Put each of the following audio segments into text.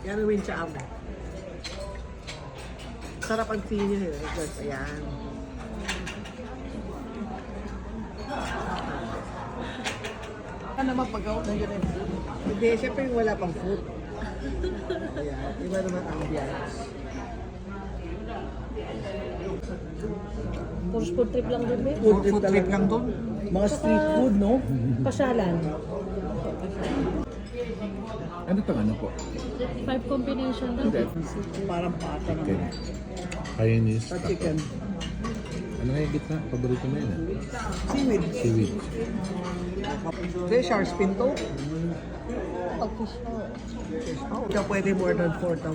Yan ang winchaam. Sarap ang tea niya. Ayan. Ano naman pag-out na ganun? Hindi, syempre wala pang food. Ayan, iba naman ang ambiance. Puro food trip lang doon, eh. Food trip lang doon. Mga street food, no? Pasyalan. Ano itong ano po? 5 combination daw. Hindi. Parang pata na. Chicken. Chinese Sa taco. chicken. Ano nga yung gitna? Paborito mo yun ah. Seaweed. Seaweed. Fish or pinto. Pag-fish mo. Oh, ikaw pwede more than 4,000.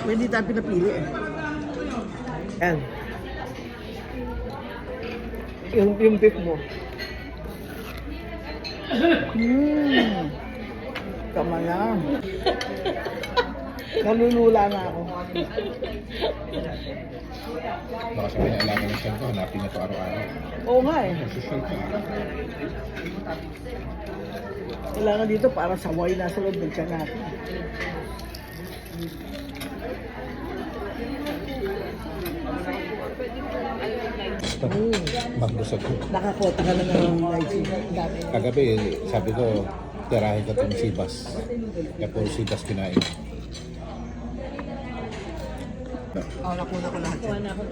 Hindi tayo pinapili eh. Yan. Yung beef mo. Tama lang. Nalulula na ako. Baka sabihin na alam ng tiyan ko, hanapin na ito araw-araw. Oo nga eh. Social ka. Kailangan dito para saway na sa loob ng tiyan natin. Basta magbusog ko. Nakakota ka na ng lights. Dami. Kagabi, sabi ko, tirahin ko itong sibas. Kaya puro sibas kinain. Oh, nakuna ko lahat Kuha yan. na ako.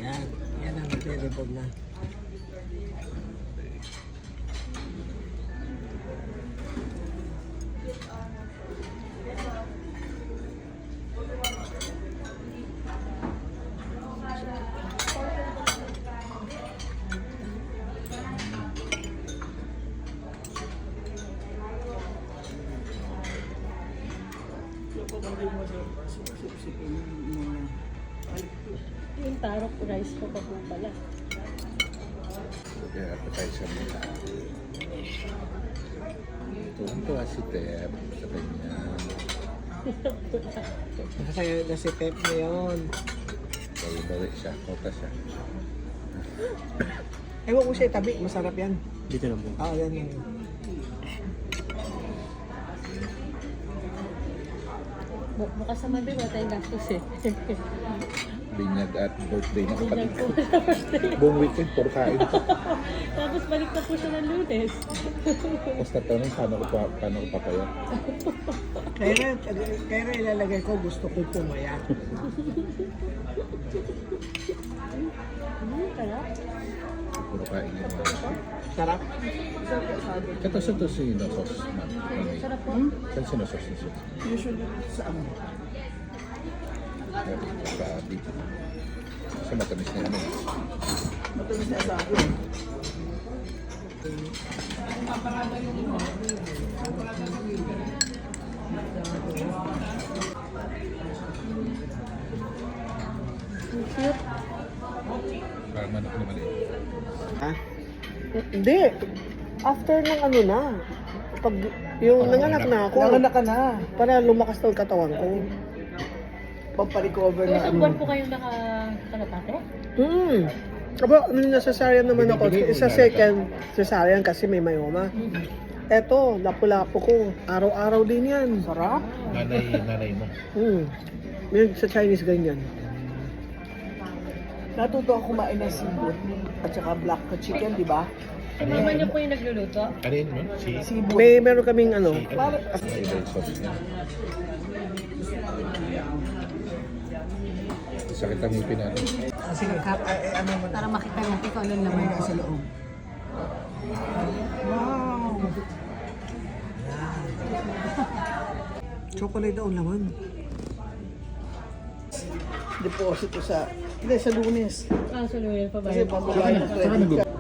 Yan. Yan ang available na. Yung tarok rice ko pa po pala. Kaya appetizer nila. Tuwan-tuwa si Tep sa kanya. Kasi na si Pep ngayon. Bawi-bawi siya, kota siya. Ewan ko siya itabi. Masarap yan. Dito lang po. Ah, yan yan. Bukas naman din, wala tayong gastos eh. Binyag at birthday na kapatid Binyag ko. po sa birthday. Buong weekend, puro kain. Tapos balik na po siya ng Lunes. Tapos tatanong, paano ko papaya? Kaya na ilalagay ko, gusto ko pumaya. Sarap. Puro kain yung mga. Sarap. Ito sa to sinusos, ma'am. Sarap po. Saan sinusos niyo? Usually sa ano? Sa dito. Sa matamis na yan. Matamis na sabi. Cute. Parang manok na maliit. Ha? Hindi. After ng ano na. Pag yung nanganak na ako. Nanganak ka na. Para lumakas ng katawan ko. Pagpa-recover So, na isang ano. buwan po kayong nakakalapate? Aba, cesarean naman ako. Isa second cesarean kasi may myoma. Eto, lapu-lapu ko. Araw-araw din yan. Sarap. Nanay mo. Yung sa Chinese ganyan. Natuto ako kumain ng seafood at saka black chicken, di ba? Mama niyo po yung nagluluto? Ano yun mo? Seafood. Meron kaming ano. Sakit ang ngipin natin. Sige, ano mo Para makita natin kung anong laman ko. sa loob. Wow! Chocolate daw ang laman. Deposit ko sa... Hindi, sa Lunes. Ah, so Lunes pa ba? Kasi pababa ng credit card.